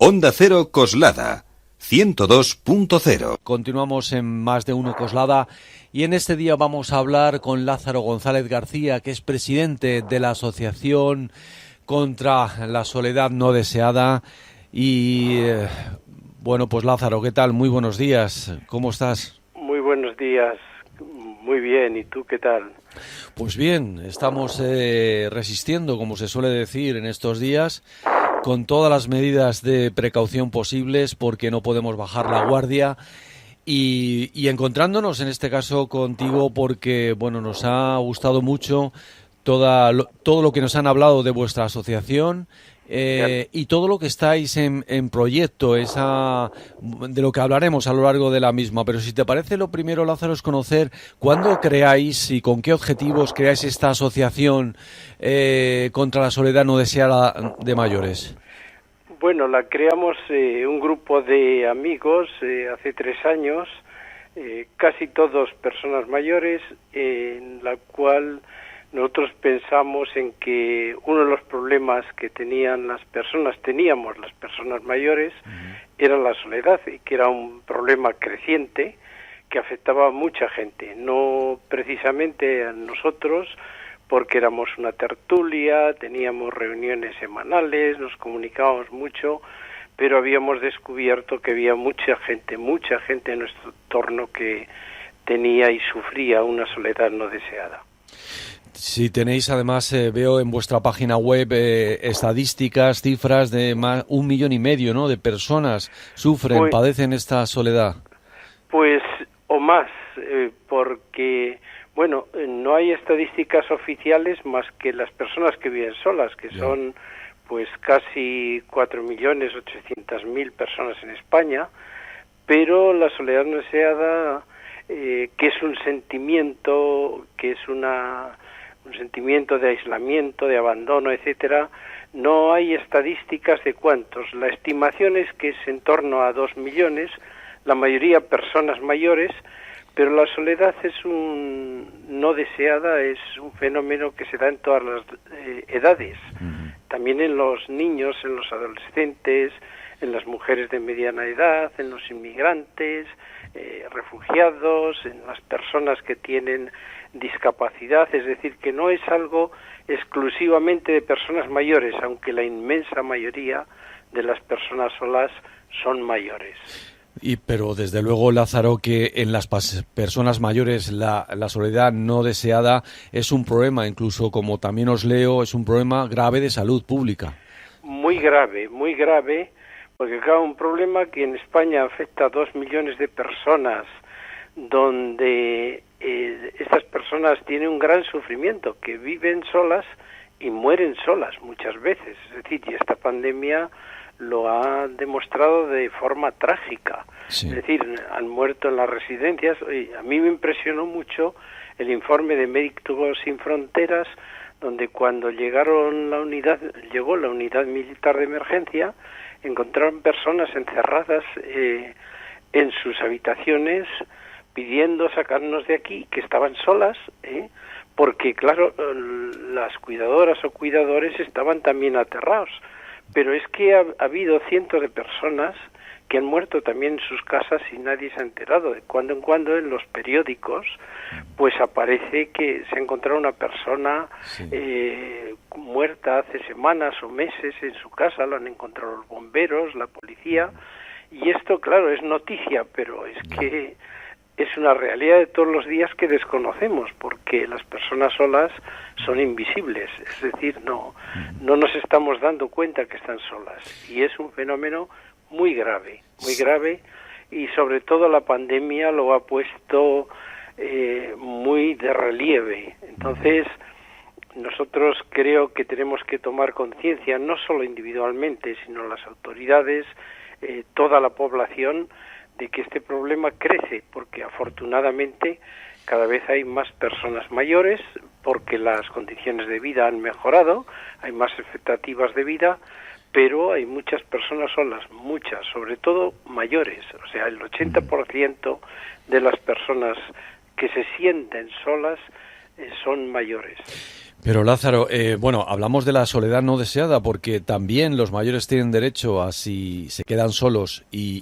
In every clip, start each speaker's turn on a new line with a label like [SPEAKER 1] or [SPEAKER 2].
[SPEAKER 1] Onda Cero Coslada, 102.0.
[SPEAKER 2] Continuamos en Más de Uno Coslada y en este día vamos a hablar con Lázaro González García, que es presidente de la Asociación contra la Soledad No Deseada. Y bueno, pues Lázaro, ¿qué tal? Muy buenos días, ¿cómo estás?
[SPEAKER 3] Muy buenos días, muy bien, ¿y tú qué tal?
[SPEAKER 2] Pues bien, estamos resistiendo, como se suele decir en estos días, con todas las medidas de precaución posibles, porque no podemos bajar la guardia y encontrándonos en este caso contigo porque bueno, nos ha gustado mucho todo lo que nos han hablado de vuestra asociación y todo lo que estáis en proyecto, de lo que hablaremos a lo largo de la misma. Pero si te parece, lo primero, Lázaro, es conocer cuándo creáis y con qué objetivos creáis esta asociación contra la soledad no deseada de mayores.
[SPEAKER 3] Bueno, la creamos un grupo de amigos hace 3 años, casi todos personas mayores, en la cual nosotros pensamos en que uno de los problemas que teníamos las personas mayores, era la soledad, y que era un problema creciente que afectaba a mucha gente, no precisamente a nosotros, porque éramos una tertulia, teníamos reuniones semanales, nos comunicábamos mucho, pero habíamos descubierto que había mucha gente en nuestro entorno que tenía y sufría una soledad no deseada.
[SPEAKER 2] Si tenéis, además, veo en vuestra página web estadísticas, cifras de más 1,5 millones, ¿no?, de personas padecen esta soledad.
[SPEAKER 3] Pues, o más, porque, bueno, no hay estadísticas oficiales más que las personas que viven solas, que son, pues, casi 4.800.000 personas en España, pero la soledad no deseada, que es un sentimiento, que es un sentimiento de aislamiento, de abandono, etcétera, no hay estadísticas de cuántos. La estimación es que es en torno a 2 millones, la mayoría personas mayores, pero la soledad no deseada es un fenómeno que se da en todas las edades, también en los niños, en los adolescentes, en las mujeres de mediana edad, en los inmigrantes, refugiados, en las personas que tienen discapacidad, es decir, que no es algo exclusivamente de personas mayores, aunque la inmensa mayoría de las personas solas son mayores.
[SPEAKER 2] Pero desde luego, Lázaro, que en las personas mayores la soledad no deseada es un problema, incluso como también os leo, es un problema grave de salud pública. Muy grave,
[SPEAKER 3] porque claro, un problema que en España afecta a 2 millones de personas, donde estas personas tienen un gran sufrimiento, que viven solas y mueren solas muchas veces. Es decir, y esta pandemia lo ha demostrado de forma trágica. Sí. Es decir, han muerto en las residencias. A mí me impresionó mucho el informe de Médicos Sin Fronteras, donde cuando llegó la unidad militar de emergencia, encontraron personas encerradas en sus habitaciones pidiendo sacarnos de aquí, que estaban solas, porque claro, las cuidadoras o cuidadores estaban también aterrados. Pero es que ha habido cientos de personas que han muerto también en sus casas y nadie se ha enterado. De cuando en cuando en los periódicos pues aparece que se ha encontrado una persona muerta hace semanas o meses en su casa, lo han encontrado los bomberos, la policía, y esto claro es noticia, pero es que es una realidad de todos los días que desconocemos, porque las personas solas son invisibles, es decir, no nos estamos dando cuenta que están solas, y es un fenómeno muy grave, y sobre todo la pandemia lo ha puesto muy de relieve. Entonces, nosotros creo que tenemos que tomar conciencia, no solo individualmente, sino las autoridades, toda la población, de que este problema crece, porque afortunadamente cada vez hay más personas mayores, porque las condiciones de vida han mejorado, hay más expectativas de vida, pero hay muchas personas solas, muchas, sobre todo mayores, o sea, el 80% de las personas que se sienten solas son mayores.
[SPEAKER 2] Pero Lázaro, bueno, hablamos de la soledad no deseada porque también los mayores tienen derecho a, si se quedan solos y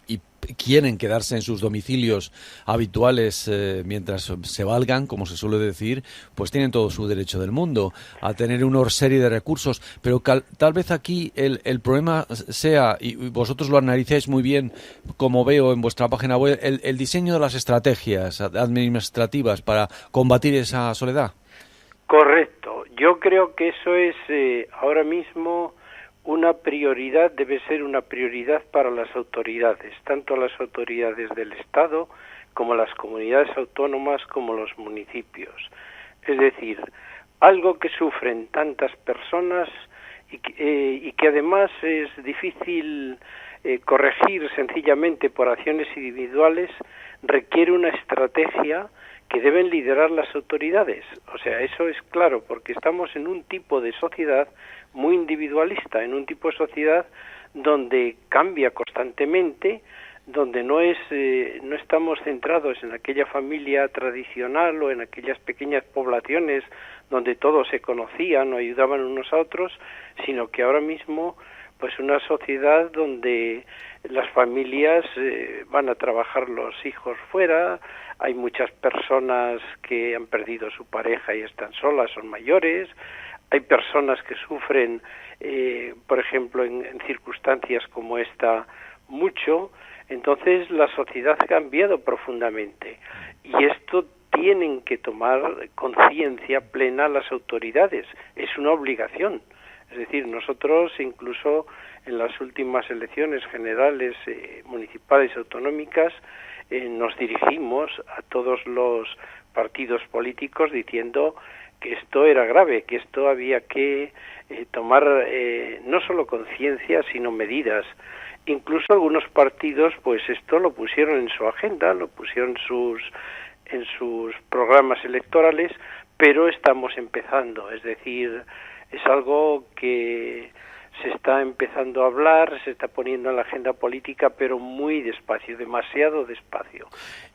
[SPEAKER 2] quieren quedarse en sus domicilios habituales mientras se valgan, como se suele decir, pues tienen todo su derecho del mundo a tener una serie de recursos. Pero tal vez aquí el problema sea, y vosotros lo analizáis muy bien, como veo en vuestra página web, el diseño de las estrategias administrativas para combatir esa soledad.
[SPEAKER 3] Correcto. Yo creo que eso es ahora mismo una prioridad, debe ser una prioridad para las autoridades, tanto las autoridades del Estado como las comunidades autónomas como los municipios. Es decir, algo que sufren tantas personas y que además es difícil corregir sencillamente por acciones individuales, requiere una estrategia que deben liderar las autoridades. O sea, eso es claro, porque estamos en un tipo de sociedad muy individualista, en un tipo de sociedad donde cambia constantemente, donde no estamos centrados en aquella familia tradicional o en aquellas pequeñas poblaciones donde todos se conocían o ayudaban unos a otros, sino que ahora mismo pues una sociedad donde las familias van a trabajar los hijos fuera, hay muchas personas que han perdido su pareja y están solas, son mayores, hay personas que sufren, por ejemplo, en circunstancias como esta, mucho. Entonces la sociedad ha cambiado profundamente y esto tienen que tomar conciencia plena las autoridades, es una obligación. Es decir, nosotros incluso en las últimas elecciones generales municipales y autonómicas nos dirigimos a todos los partidos políticos diciendo que esto era grave, que esto había que tomar no solo conciencia, sino medidas. Incluso algunos partidos, pues esto lo pusieron en su agenda, lo pusieron en sus programas electorales, pero estamos empezando, es decir, es algo que se está empezando a hablar, se está poniendo en la agenda política, pero muy despacio, demasiado despacio.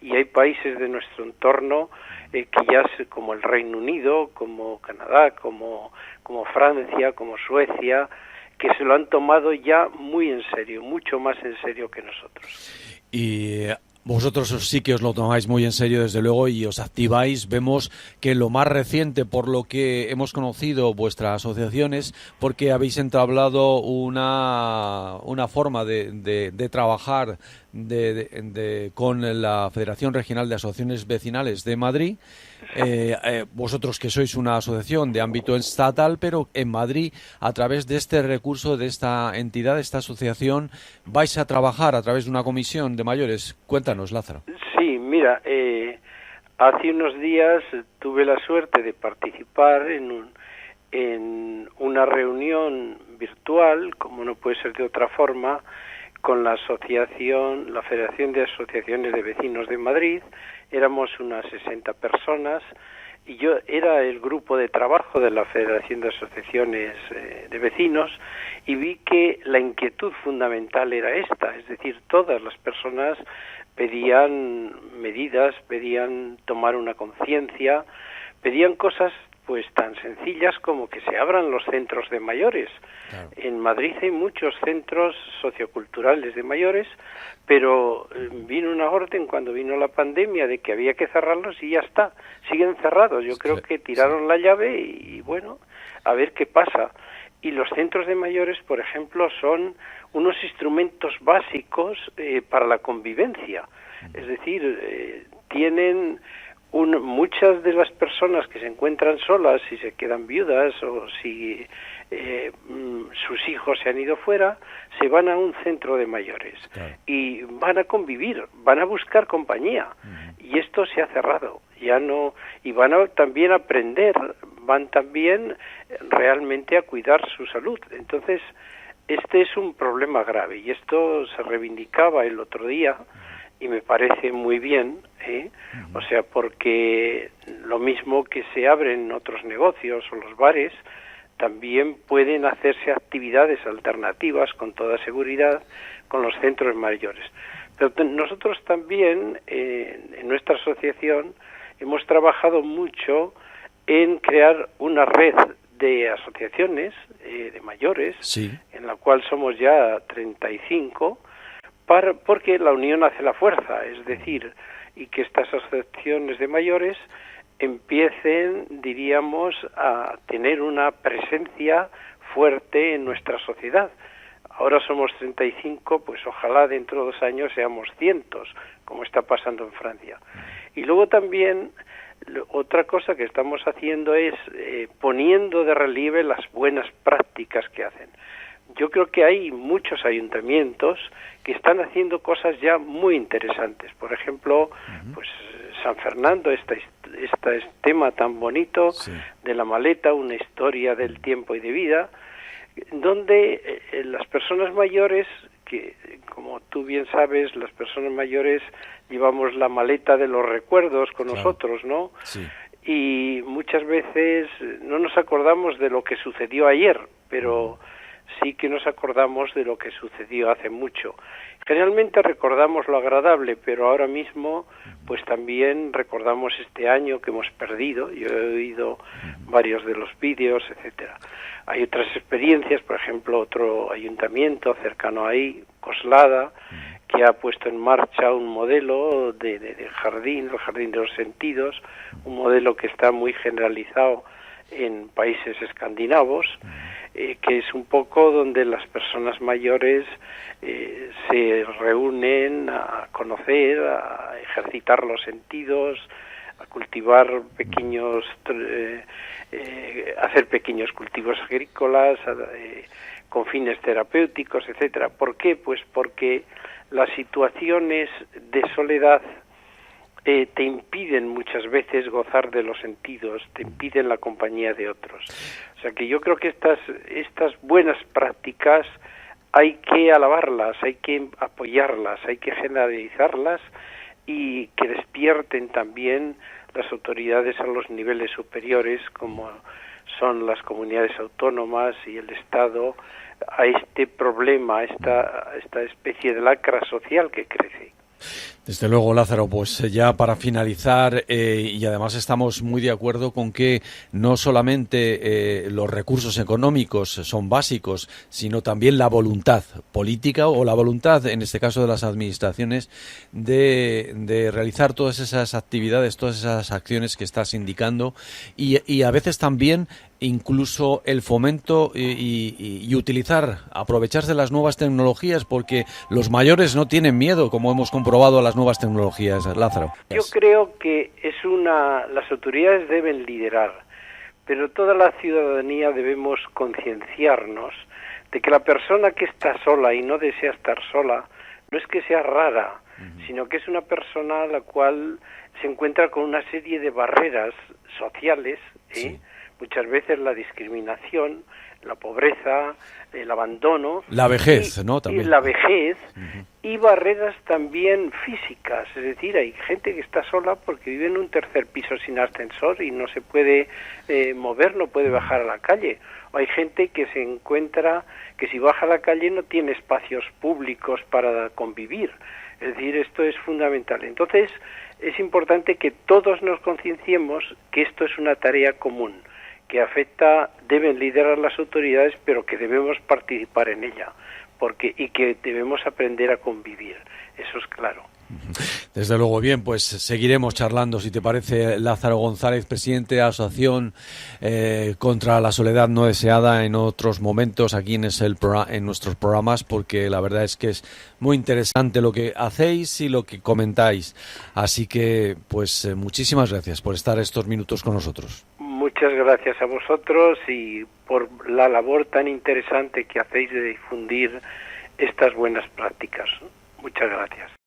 [SPEAKER 3] Y hay países de nuestro entorno que ya, como el Reino Unido, como Canadá, como Francia, como Suecia, que se lo han tomado ya muy en serio, mucho más en serio que nosotros.
[SPEAKER 2] Y vosotros sí que os lo tomáis muy en serio, desde luego, y os activáis. Vemos que lo más reciente, por lo que hemos conocido vuestras asociaciones, porque habéis entablado una forma de trabajar con la Federación Regional de Asociaciones Vecinales de Madrid. Vosotros que sois una asociación de ámbito estatal, pero en Madrid, a través de este recurso, de esta entidad, de esta asociación, vais a trabajar a través de una comisión de mayores. Cuéntanos, Lázaro.
[SPEAKER 3] Sí, mira, hace unos días tuve la suerte de participar en una reunión virtual, como no puede ser de otra forma, con la Federación de Asociaciones de Vecinos de Madrid. Éramos unas 60 personas y yo era el grupo de trabajo de la Federación de Asociaciones de Vecinos y vi que la inquietud fundamental era esta, es decir, todas las personas pedían medidas, pedían tomar una conciencia, pedían cosas pues tan sencillas como que se abran los centros de mayores. Claro. En Madrid hay muchos centros socioculturales de mayores, pero vino una orden cuando vino la pandemia de que había que cerrarlos y ya está, siguen cerrados. Yo creo que tiraron la llave y bueno, a ver qué pasa. Y los centros de mayores, por ejemplo, son unos instrumentos básicos para la convivencia. Es decir, tienen muchas de las personas que se encuentran solas, si se quedan viudas o si sus hijos se han ido fuera, se van a un centro de mayores y van a convivir, van a buscar compañía y esto se ha cerrado, ya no, y van a también aprender, van también realmente a cuidar su salud. Entonces este es un problema grave y esto se reivindicaba el otro día y me parece muy bien, o sea, porque lo mismo que se abren otros negocios o los bares, también pueden hacerse actividades alternativas con toda seguridad con los centros mayores. Pero nosotros también en nuestra asociación hemos trabajado mucho en crear una red de asociaciones de mayores,
[SPEAKER 2] Sí.
[SPEAKER 3] en la cual somos ya 35, porque la unión hace la fuerza, es decir, y que estas asociaciones de mayores empiecen, diríamos, a tener una presencia fuerte en nuestra sociedad. Ahora somos 35, pues ojalá dentro de 2 años seamos cientos, como está pasando en Francia. Y luego también otra cosa que estamos haciendo es poniendo de relieve las buenas prácticas que hacen. Yo creo que hay muchos ayuntamientos que están haciendo cosas ya muy interesantes. Por ejemplo, pues San Fernando, este tema tan bonito de la maleta, una historia del tiempo y de vida, donde las personas mayores, que como tú bien sabes, las personas mayores llevamos la maleta de los recuerdos con nosotros, ¿no?
[SPEAKER 2] Sí.
[SPEAKER 3] Y muchas veces no nos acordamos de lo que sucedió ayer, pero sí que nos acordamos de lo que sucedió hace mucho. Generalmente recordamos lo agradable, pero ahora mismo pues también recordamos este año que hemos perdido. Yo he oído varios de los vídeos, etcétera. Hay otras experiencias, por ejemplo, otro ayuntamiento cercano ahí, Coslada, que ha puesto en marcha un modelo de jardín, el jardín de los sentidos, un modelo que está muy generalizado en países escandinavos, que es un poco donde las personas mayores se reúnen a conocer, a ejercitar los sentidos, a cultivar pequeños, hacer pequeños cultivos agrícolas con fines terapéuticos, etcétera. ¿Por qué? Pues porque las situaciones de soledad te impiden muchas veces gozar de los sentidos, te impiden la compañía de otros. O sea que yo creo que estas buenas prácticas hay que alabarlas, hay que apoyarlas, hay que generalizarlas y que despierten también las autoridades a los niveles superiores, como son las comunidades autónomas y el Estado, a este problema, a esta especie de lacra social que crece.
[SPEAKER 2] Desde luego, Lázaro, pues ya para finalizar, y además estamos muy de acuerdo con que no solamente los recursos económicos son básicos, sino también la voluntad política o la voluntad, en este caso de las administraciones, de realizar todas esas actividades, todas esas acciones que estás indicando y a veces también incluso el fomento y utilizar, aprovecharse de las nuevas tecnologías, porque los mayores no tienen miedo, como hemos comprobado, a las nuevas tecnologías, Lázaro.
[SPEAKER 3] Yo creo que las autoridades deben liderar, pero toda la ciudadanía debemos concienciarnos de que la persona que está sola y no desea estar sola no es que sea rara, sino que es una persona a la cual se encuentra con una serie de barreras sociales,
[SPEAKER 2] Sí.
[SPEAKER 3] Muchas veces la discriminación, la pobreza, el abandono,
[SPEAKER 2] La vejez, ¿no? También.
[SPEAKER 3] Y la vejez, y barreras también físicas, es decir, hay gente que está sola porque vive en un tercer piso sin ascensor y no se puede mover, no puede bajar a la calle. O hay gente que se encuentra que si baja a la calle no tiene espacios públicos para convivir. Es decir, esto es fundamental. Entonces, es importante que todos nos concienciemos que esto es una tarea común, que deben liderar las autoridades, pero que debemos participar en ella, y que debemos aprender a convivir. Eso es claro.
[SPEAKER 2] Desde luego, bien, pues seguiremos charlando, si te parece, Lázaro González, presidente de la Asociación contra la Soledad No Deseada, en otros momentos aquí en nuestros programas, porque la verdad es que es muy interesante lo que hacéis y lo que comentáis. Así que, pues, muchísimas gracias por estar estos minutos con nosotros.
[SPEAKER 3] Muchas gracias a vosotros y por la labor tan interesante que hacéis de difundir estas buenas prácticas. Muchas gracias.